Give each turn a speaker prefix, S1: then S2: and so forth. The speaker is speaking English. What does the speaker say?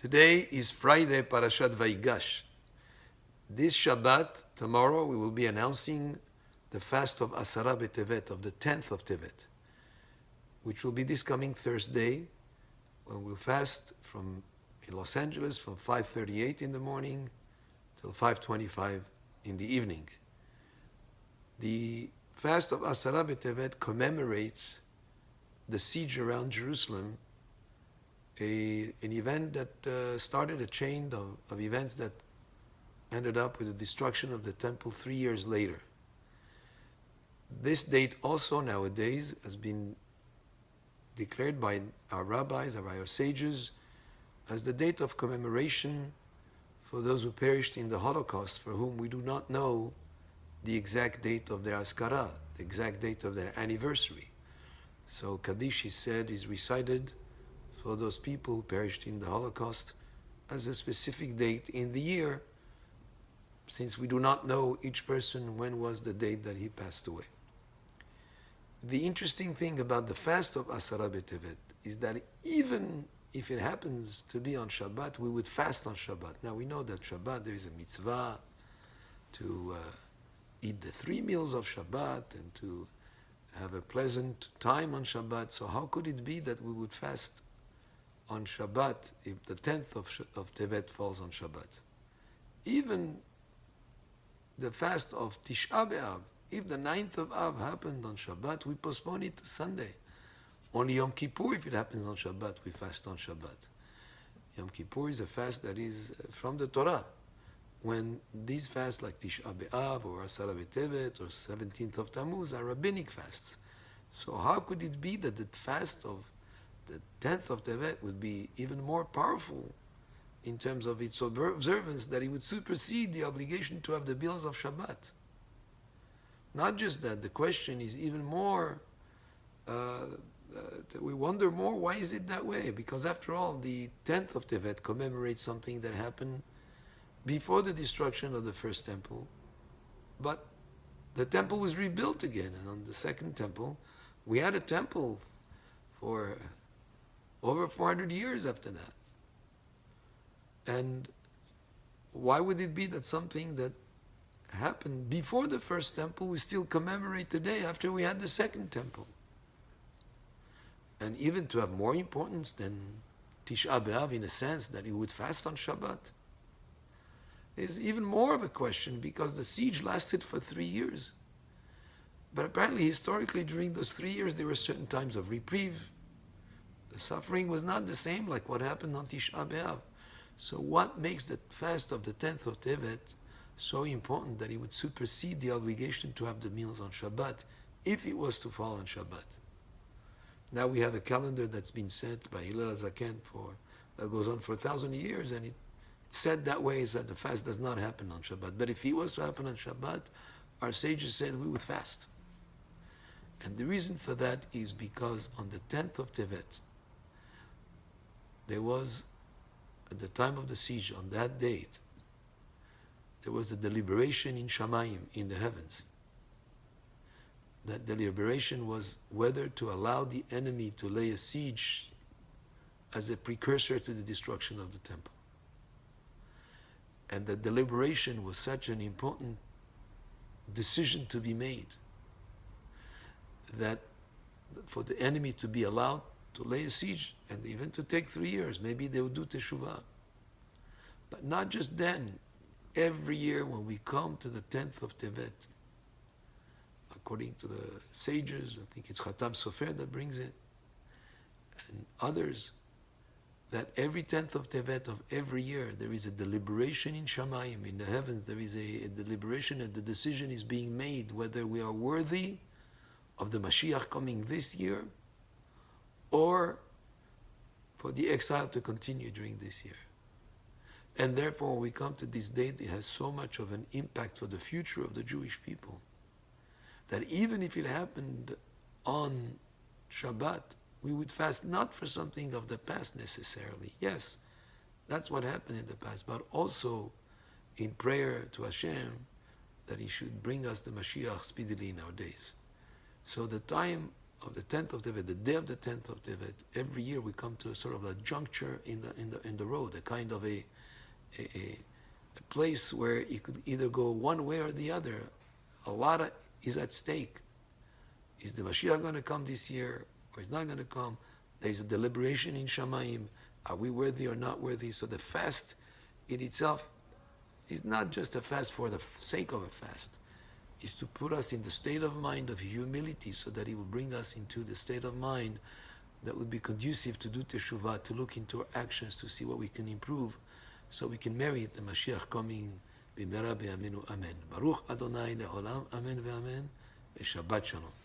S1: Today is Friday, Parashat Vayigash. This Shabbat, tomorrow, we will be announcing the fast of Asara Betevet, of the 10th of Tevet, which will be this coming Thursday, when we'll fast in Los Angeles from 5:38 in the morning till 5:25 in the evening. The fast of Asara Betevet commemorates the siege around Jerusalem, an event that started a chain of events that ended up with the destruction of the temple 3 years later. This date also nowadays has been declared by our rabbis, our sages, as the date of commemoration for those who perished in the Holocaust, for whom we do not know the exact date of their Askara, the exact date of their anniversary. So Kaddish is recited for those people who perished in the Holocaust as a specific date in the year, since we do not know each person when was the date that he passed away. The interesting thing about the fast of Asara Betevet is that even if it happens to be on Shabbat, we would fast on Shabbat. Now we know that Shabbat, there is a mitzvah to eat the 3 meals of Shabbat and to have a pleasant time on Shabbat. So how could it be that we would fast on Shabbat if the 10th of Tevet falls on Shabbat? Even the fast of Tisha B'Av, if the 9th of Av happened on Shabbat, we postpone it to Sunday. Only Yom Kippur, if it happens on Shabbat, we fast on Shabbat. Yom Kippur is a fast that is from the Torah. When these fasts like Tisha B'Av or Asara Betevet or 17th of Tammuz are rabbinic fasts. So how could it be that the fast of the 10th of Tevet would be even more powerful in terms of its observance, that it would supersede the obligation to have the meals of Shabbat? Not just that, the question is even more, we wonder more, why is it that way? Because after all, the 10th of Tevet commemorates something that happened before the destruction of the first temple, but the temple was rebuilt again, and on the second temple, we had a temple for over 400 years after that. And why would it be that something that happened before the first temple we still commemorate today after we had the second temple? And even to have more importance than Tisha B'Av, in a sense that you would fast on Shabbat, is even more of a question, because the siege lasted for 3 years. But apparently, historically, during those 3 years, there were certain times of reprieve. The suffering was not the same like what happened on Tisha B'Av. So what makes the fast of the 10th of Tevet so important that it would supersede the obligation to have the meals on Shabbat if it was to fall on Shabbat? Now we have a calendar that's been set by Hillel HaZaken that goes on for 1,000 years, and it's said that way, is that the fast does not happen on Shabbat. But if it was to happen on Shabbat, our sages said we would fast. And the reason for that is because on the 10th of Tevet, there was, at the time of the siege, on that date, there was a deliberation in Shamayim, in the heavens. That deliberation was whether to allow the enemy to lay a siege as a precursor to the destruction of the temple. And the deliberation was such an important decision to be made, that for the enemy to be allowed to lay a siege, and even to take 3 years, maybe they would do teshuvah. But not just then, every year when we come to the 10th of Tevet, according to the sages, I think it's Khatam Sofer that brings it, and others, that every 10th of Tevet of every year, there is a deliberation in Shamayim, in the heavens, there is a deliberation, and the decision is being made whether we are worthy of the Mashiach coming this year, or for the exile to continue during this year. And therefore, when we come to this date, it has so much of an impact for the future of the Jewish people, that even if it happened on Shabbat, we would fast not for something of the past necessarily. Yes, that's what happened in the past, but also in prayer to Hashem that He should bring us the Mashiach speedily in our days. So the time of the 10th of Tevet, the day of the 10th of Tevet, every year we come to a sort of a juncture in the road, a kind of a place where you could either go one way or the other. A lot is at stake. Is the Mashiach going to come this year, or is not going to come? There is a deliberation in Shamayim. Are we worthy or not worthy? So the fast in itself is not just a fast for the sake of a fast. Is to put us in the state of mind of humility, so that He will bring us into the state of mind that would be conducive to do teshuvah, to look into our actions, to see what we can improve, so we can merit the Mashiach coming. B'mera b'yameinu amen. Baruch Adonai le'olam, amen ve'amen. Shabbat shalom.